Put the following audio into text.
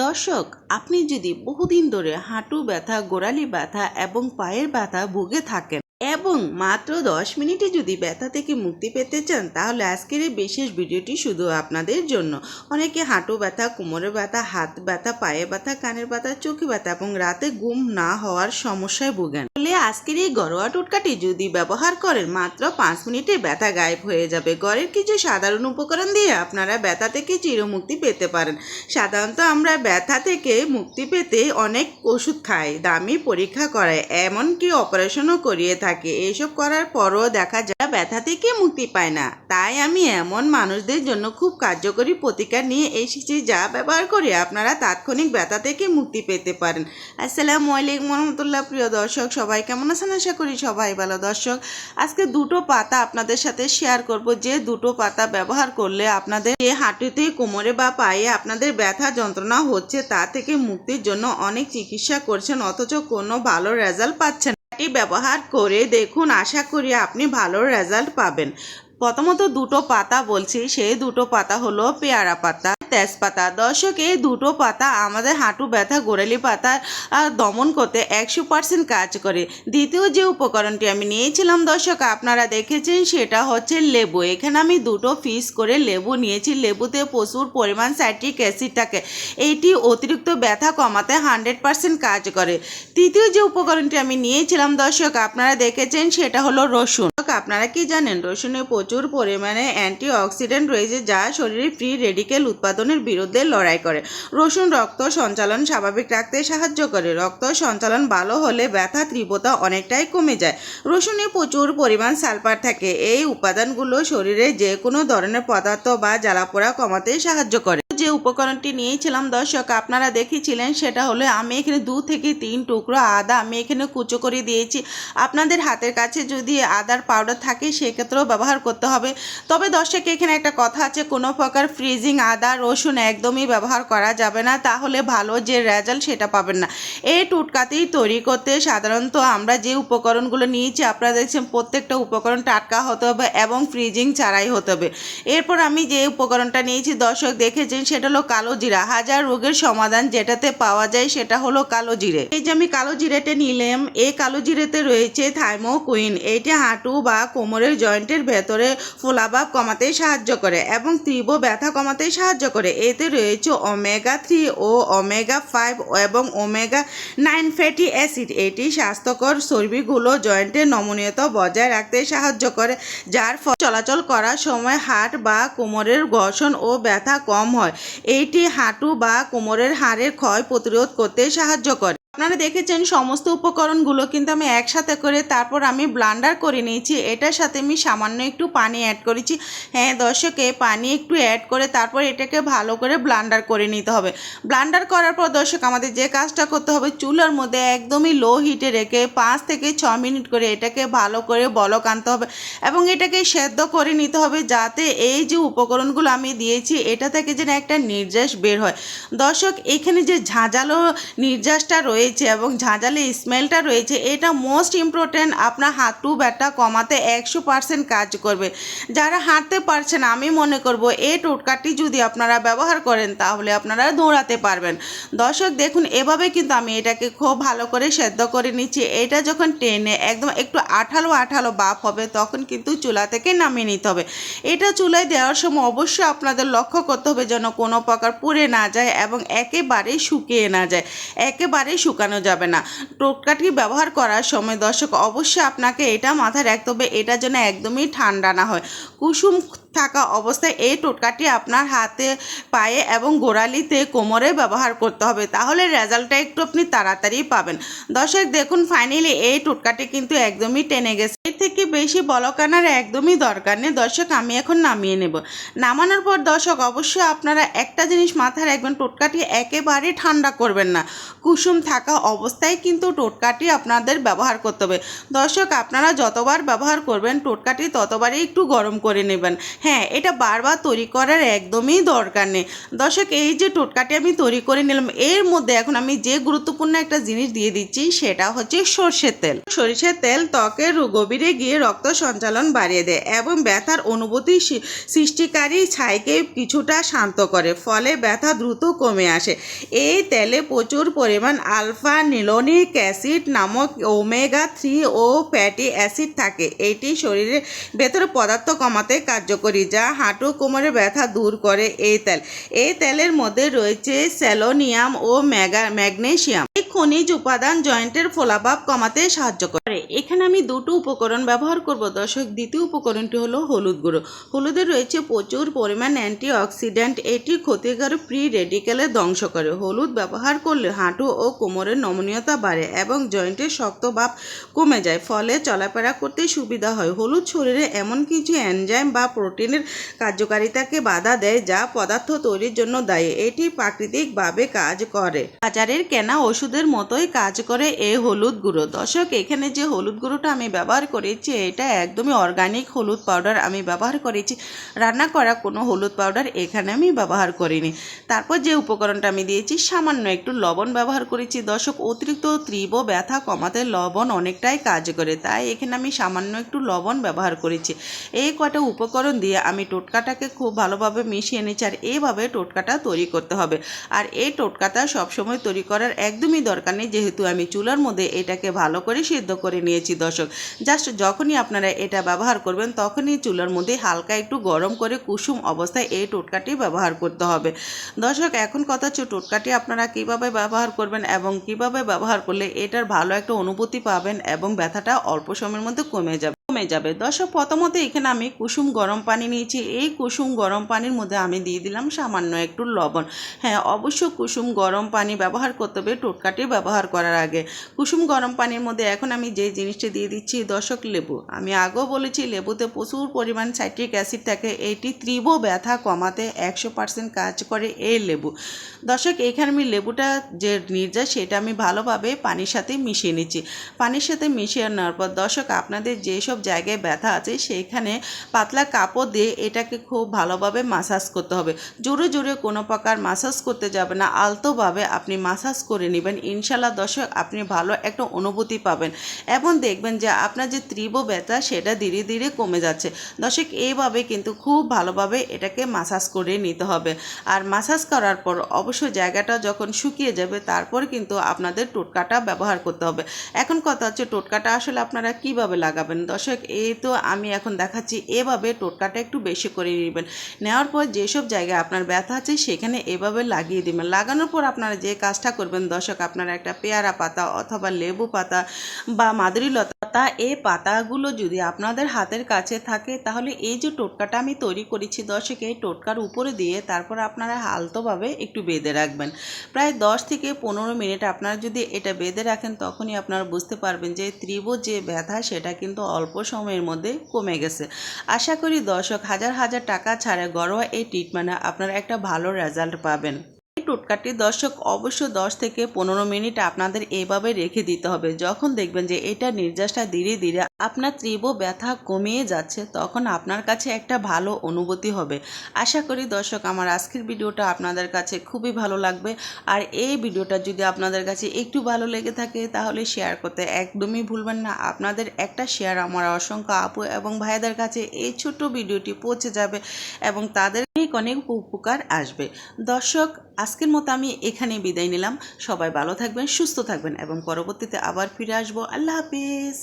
দর্শক, আপনি যদি বহুদিন ধরে হাঁটু ব্যথা, গোড়ালি ব্যথা এবং পায়ের ব্যথা ভুগে থাকেন এবং মাত্র 10 মিনিটে যদি ব্যথা থেকে মুক্তি পেতে চান, তাহলে আজকের এই বিশেষ ভিডিওটি শুধু আপনাদের জন্য। অনেকে হাঁটু ব্যথা, কোমরে ব্যথা, হাত ব্যথা, পায়ে ব্যথা, কানের ব্যথা, চোখে ব্যথা এবং রাতে ঘুম না হওয়ার সমস্যায় ভোগেন। তাহলে আজকের এই ঘরোয়া টোটকাটি যদি ব্যবহার করেন, মাত্র 5 মিনিটে ব্যথা গায়েব হয়ে যাবে। ঘরের কিছু সাধারণ উপকরণ দিয়ে আপনারা ব্যথা থেকে চিরমুক্তি পেতে পারেন। সাধারণত আমরা ব্যথা থেকে মুক্তি পেতে অনেক ওষুধ খাই, দামি পরীক্ষা করাই, এমনকি অপারেশনও করিয়ে থাকে। এইসব করার পরও দেখা যায় ব্যথা থেকে মুক্তি পায় না। তাই আমি এমন মানুষদের জন্য খুব কার্যকরী প্রতিকার নিয়ে এসেছি, যা ব্যবহার করে আপনারা তাৎক্ষণিক ব্যথা থেকে মুক্তি পেতে পারেন। আসসালামু আলাইকুম রহমতুল্লাহ। প্রিয় দর্শক, সবাই কেমন আছেন? আশা করি সবাই ভালো। দর্শক, আজকে দুটো পাতা আপনাদের সাথে শেয়ার করব, যে দুটো পাতা ব্যবহার করলে আপনাদের যে হাঁটুতে, কোমরে বা পায়ে আপনাদের ব্যথা যন্ত্রণা হচ্ছে, তা থেকে মুক্তির জন্য অনেক চিকিৎসা করছেন অথচ কোনো ভালো রেজাল্ট পাচ্ছেন। এটি ব্যবহার করে দেখুন, আশা করি আপনি ভালো রেজাল্ট পাবেন। প্রথমত দুটো পাতা বলছি, সেই দুটো পাতা হলো পেয়ারা পাতা, তেজপাতা। দর্শক, এই দুটো পাতা আমাদের হাঁটু ব্যথা, গোড়ালি পাতা দমন করতে 100% কাজ করে। দ্বিতীয় যে উপকরণটি আমি নিয়েছিলাম দর্শক, আপনারা দেখেছেন, সেটা হচ্ছে লেবু। এখানে আমি দুটো পিস করে লেবু নিয়েছি। লেবুতে প্রচুর পরিমাণ সাইট্রিক অ্যাসিড থাকে, এইটি অতিরিক্ত ব্যথা কমাতে 100% কাজ করে। তৃতীয় যে উপকরণটি আমি নিয়েছিলাম দর্শক, আপনারা দেখেছেন, সেটা হলো রসুন। আপনারা কি জানেন, রসুনে প্রচুর পরিমাণে অ্যান্টিঅক্সিডেন্ট রয়েছে, যা শরীরে ফ্রি রেডিকেল উৎপাদনের বিরুদ্ধে লড়াই করে। রসুন রক্ত সঞ্চালন স্বাভাবিক রাখতে সাহায্য করে। রক্ত সঞ্চালন ভালো হলে ব্যথা তীব্রতা অনেকটাই কমে যায়। রসুনে প্রচুর পরিমাণ সালফার থাকে। এই উপাদানগুলো শরীরে যে কোনো ধরনের পদার্থ বা জ্বালাপোড়া কমাতে সাহায্য করে। যে উপকরণটি নিয়েছিলাম দর্শক, আপনারা দেখেছিলেন, সেটা হলো আমি এখানে 2 থেকে 3 টুকরো আদা আমি এখানে কুচো করে দিয়েছি। আপনাদের হাতের কাছে যদি আদার পাউডার থাকে, সেক্ষেত্রেও ব্যবহার করতে হবে। তবে দর্শক, এখানে একটা কথা আছে, কোনো প্রকার ফ্রিজিং আদা, রসুন একদমই ব্যবহার করা যাবে না, তাহলে ভালো যে রেজাল্ট সেটা পাবেন না। এই টোটকাতেই তৈরি করতে সাধারণত আমরা যে উপকরণগুলো নিয়েছি, আপনারা দেখছেন, প্রত্যেকটা উপকরণ টাটকা হতে হবে এবং ফ্রিজিং ছাড়াই হতে হবে। এরপর আমি যে উপকরণটা নিয়েছি দর্শক, দেখেছেন, সেটা হলো কালো জিরা। হাজার রোগের সমাধান যেটাতে পাওয়া যায়, সেটা হলো কালো জিরে। এই যে আমি কালো জিরেটা নিলাম, এই কালো জিরেতে রয়েছে থাইমোকুইন। এইটা হাঁটু বা কোমরের জয়েন্টের ভেতরে ফোলাভাব কমাতে সাহায্য করে এবং তীব্র ব্যথা কমাতে সাহায্য করে। এতে রয়েছে ওমেগা-3 ও ওমেগা-5 এবং ওমেগা-9 ফ্যাটি অ্যাসিড। এটি স্বাস্থ্যকর চর্বিগুলো জয়েন্টের নমনীয়তা বজায় রাখতে সাহায্য করে, যার ফলে চলাচল করার সময় হাড় বা কোমরের ঘর্ষণ ও ব্যথা কম হয়। এইটি হাঁটু বা কোমরের হাড়ের ক্ষয় প্রতিরোধ করতে সাহায্য করে। আপনারা দেখেছেন, সমস্ত উপকরণগুলো কিন্তু আমি একসাথে করে তারপর আমি ব্লান্ডার করে নিয়েছি। এটার সাথে আমি সামান্য একটু পানি অ্যাড করেছি। হ্যাঁ দর্শক, পানি একটু অ্যাড করে তারপর এটাকে ভালো করে ব্লান্ডার করে নিতে হবে। ব্লান্ডার করার পর দর্শক, আমাদের যে কাজটা করতে হবে, চুলার মধ্যে একদমই লো হিটে রেখে 5 থেকে 6 মিনিট করে এটাকে ভালো করে বলক আনতে হবে এবং এটাকে সেদ্ধ করে নিতে হবে, যাতে এই যে উপকরণগুলো আমি দিয়েছি, এটা থেকে যেন একটা নির্যাস বের হয়। দর্শক, এখানে যে ঝাঁঝালো নির্যাসটা রয়েছে এবং ঝাঁঝালি স্মেলটা রয়েছে, এটা মোস্ট ইম্পর্টেন্ট। আপনার হাঁটু ব্যথা কমাতে 100% কাজ করবে। যারা হাঁটতে পারছেন, আমি মনে করব এই টোটকাটি যদি আপনারা ব্যবহার করেন, তাহলে আপনারা দৌড়াতে পারবেন। দর্শক দেখুন, এভাবে কিন্তু আমি এটাকে খুব ভালো করে সেদ্ধ করে নিচ্ছি। এটা যখন টেনে একদম একটু আঠালো আঠালো ভাব হবে, তখন কিন্তু চুলা থেকে নামিয়ে নিতে হবে। এটা চুলায় দেওয়ার সময় অবশ্যই আপনাদের লক্ষ্য করতে হবে যেন কোনো প্রকার পুড়ে না যায় এবং একেবারেই শুকিয়ে না যায়, একেবারেই শুকানো যাবে না। টোটকাটি ব্যবহার করার সময় দর্শক, অবশ্যই আপনাকে এটা মাথায় রাখতে হবে, এটা যেন একদমই ঠান্ডা না হয়। কুসুম থাকা অবস্থায় এই টোটকাটি আপনার হাতে, পায়ে এবং গোড়ালিতে, কোমরে ব্যবহার করতে হবে, তাহলে রেজাল্টটা একটু আপনি তাড়াতাড়ি পাবেন। দর্শক দেখুন, ফাইনালি এই টোটকাটি কিন্তু একদমই টেনে গেছে। এর থেকে বেশি বলক আনার একদমই দরকার নেই। দর্শক, আমি এখন নামিয়ে নেব। নামানোর পর দর্শক, অবশ্যই আপনারা একটা জিনিস মাথায় রাখবেন, টোটকাটি একেবারে ঠান্ডা করবেন না। কুসুম থাকা অবস্থায় কিন্তু টোটকাটি আপনাদের ব্যবহার করতে হবে। দর্শক, আপনারা যতবার ব্যবহার করবেন টোটকাটি, ততবারই একটু গরম করে নেবেন। হ্যাঁ, এটা বারবার তৈরি করার একদমই দরকার নেই। দর্শক, এই যে টোটকাটি আমি তৈরি করে নিলাম, এর মধ্যে এখন আমি যে গুরুত্বপূর্ণ একটা জিনিস দিয়ে দিচ্ছি, সেটা হচ্ছে সরষের তেল। সরিষার তেল ত্বকের গভীরে গিয়ে রক্ত সঞ্চালন বাড়িয়ে দেয় এবং ব্যথার অনুভূতি সৃষ্টিকারী ছাইকে কিছুটা শান্ত করে, ফলে ব্যথা দ্রুত কমে আসে। এই তেলে প্রচুর পরিমাণ আলফা নিলোনিক অ্যাসিড নামক ওমেগা-3 ও ফ্যাটি অ্যাসিড থাকে। এটি শরীরের ভেতরে পদার্থ কমাতে কার্যকরী, যা হাঁটু কোমরের ব্যথা দূর করে। এই তেলের মধ্যে রয়েছে সেলোনিয়াম ও ম্যাগনেসিয়াম। এই খনিজ উপাদান জয়েন্টের ফোলাভাব কমাতে সাহায্য করে। এখানে আমি দুটো উপকরণ ব্যবহার করব দর্শক। দ্বিতীয় উপকরণটি হলো হলুদ গুঁড়ো। হলুদে রয়েছে প্রচুর পরিমাণ অ্যান্টিঅক্সিডেন্ট, এটি ক্ষতিকারক ফ্রি রেডিকেলের ধ্বংস করে। হলুদ ব্যবহার করলে হাঁটু ও কোমরের নমনীয়তা বাড়ে এবং জয়েন্টের শক্ত ভাব কমে যায়, ফলে চলাফেরা করতে সুবিধা হয়। হলুদ শরীরে এমন কিছু এনজাইম বা প্রোটিনের কার্যকারিতাকে বাধা দেয়, যা পদার্থ তৈরির জন্য দায়ী। এটি প্রাকৃতিকভাবে কাজ করে, বাজারের কেনা ওষুধের মতোই কাজ করে এই হলুদ গুঁড়ো। দর্শক, এখানে যে হলুদ গুঁড়োটা আমি ব্যবহার করেছি এটা একদমই অর্গানিক হলুদ পাউডার আমি ব্যবহার করেছি। রান্না করা কোনো হলুদ পাউডার এখানে আমি ব্যবহার করিনি। তারপর যে উপকরণটা আমি দিয়েছি, সামান্য একটু লবণ ব্যবহার করেছি। দর্শক, অতিরিক্ত তীব্র ব্যথা কমাতে লবণ অনেকটাই কাজ করে, তাই এখানে আমি সামান্য একটু লবণ ব্যবহার করেছি। এই কটা উপকরণ দিয়ে আমি টোটকাটাকে খুব ভালোভাবে মিশিয়ে নিচ্ছি। আর এইভাবে টোটকাটা তৈরি করতে হবে। আর এই টোটকাটা সবসময় তৈরি করার একদমই দরকার নেই, যেহেতু আমি চুলার মধ্যে এটাকে ভালো করে সিদ্ধ করে নিয়েছি। দর্শক, জাস্ট যখনই আপনারা এটা ব্যবহার করবেন তখনই চুলার মধ্যে হালকা একটু গরম করে কুসুম অবস্থায় এই টোটকাটি ব্যবহার করতে হবে। দর্শক, এখন কথা হচ্ছে টোটকাটি আপনারা কিভাবে ব্যবহার করবেন এবং কিভাবে ব্যবহার করলে এটার ভালো একটা অনুভূতি পাবেন এবং ব্যথাটা অল্প সময়ের মধ্যে কমে যাবে। দর্শক, প্রথমত এখানে আমি কুসুম গরম পানি নিয়েছি। এই কুসুম গরম পানির মধ্যে আমি দিয়ে দিলাম সামান্য একটু লবণ। হ্যাঁ, অবশ্য কুসুম গরম পানি ব্যবহার করতে হবে টোটকাটি ব্যবহার করার আগে। কুসুম গরম পানির মধ্যে এখন আমি যে জিনিসটি দিয়ে দিচ্ছি দর্শক, লেবু। আমি আগেও বলেছি লেবুতে প্রচুর পরিমাণ সাইট্রিক অ্যাসিড থাকে, এটি তীব্র ব্যথা কমাতে 100% কাজ করে এই লেবু। দর্শক, এখানে আমি লেবুটা যে নির্যাস সেটা আমি ভালোভাবে পানির সাথে মিশিয়ে নিচ্ছি। পানির সাথে মিশিয়ে নেওয়ার পর দর্শক, আপনাদের যেসব জায়গায় ব্যথা আছে সেইখানে পাতলা কাপড় দিয়ে এটাকে খুব ভালোভাবে মাসাজ করতে হবে। জোরে জোরে কোনো প্রকার মাসাজ করতে যাবে না, আলতোভাবে আপনি মাসাজ করে নেবেন। ইনশাল্লাহ দর্শক, আপনি ভালো একটা অনুভূতি পাবেন এবং দেখবেন যে আপনার যে তীব্র ব্যথা সেটা ধীরে ধীরে কমে যাচ্ছে। দর্শক, এইভাবে কিন্তু খুব ভালোভাবে এটাকে মাসাজ করে নিতে হবে। আর মাসাজ করার পর অবশ্যই জায়গাটা যখন শুকিয়ে যাবে তারপর কিন্তু আপনাদের টোটকাটা ব্যবহার করতে হবে। এখন কথা হচ্ছে টোটকাটা আসলে আপনারা কিভাবে লাগাবেন। দর্শক, এই তো আমি এখন দেখাচ্ছি এভাবে টোটকাটা একটু বেশি করে নেবেন। নেওয়ার পর যেসব জায়গায় আপনার ব্যথা আছে সেখানে এভাবে লাগিয়ে দিবেন। লাগানোর পর আপনারা যে কাজটা করবেন দর্শক, আপনারা একটা পেয়ারা পাতা অথবা লেবু পাতা বা মাদুরিলতা পাতা, এই পাতাগুলো যদি আপনাদের হাতের কাছে থাকে তাহলে এই যে টোটকাটা আমি তৈরি করেছি দর্শক, এই টোটকার উপরে দিয়ে তারপর আপনারা আলতোভাবে একটু বেঁধে রাখবেন। প্রায় 10 থেকে 15 মিনিট আপনারা যদি এটা বেঁধে রাখেন তখনই আপনারা বুঝতে পারবেন যে তীব্র যে ব্যথা সেটা কিন্তু অল্প সময়ের মধ্যে কমে গেছে। আশা করি দর্শক, হাজার হাজার টাকা ছাড়া ঘরোয়া এই ট্রিটমেন্টে আপনারা একটা ভালো রেজাল্ট পাবেন। এই টোটকাটি দর্শক অবশ্য 10 থেকে 15 মিনিট আপনাদের এইভাবে রেখে দিতে হবে। যখন দেখবেন যে এটা নির্যাসটা ধীরে ধীরে আপনার তীব্র ব্যথা কমিয়ে যাচ্ছে তখন আপনার কাছে একটা ভালো অনুভূতি হবে। আশা করি দর্শক, আমার আজকের ভিডিওটা আপনাদের কাছে খুবই ভালো লাগবে। আর এই ভিডিওটা যদি আপনাদের কাছে একটু ভালো লেগে থাকে তাহলে শেয়ার করতে একদমই ভুলবেন না। আপনাদের একটা শেয়ার আমার অসংখ্য আপু এবং ভাইদের কাছে এই ছোট্ট ভিডিওটি পৌঁছে যাবে এবং তাদের অনেক উপকার আসবে। দর্শক, আজকের মতো আমি এখানে বিদায় নিলাম। সবাই ভালো থাকবেন, সুস্থ থাকবেন এবং পরবর্তীতে আবার ফিরে আসবো। আল্লাহ হাফিজ।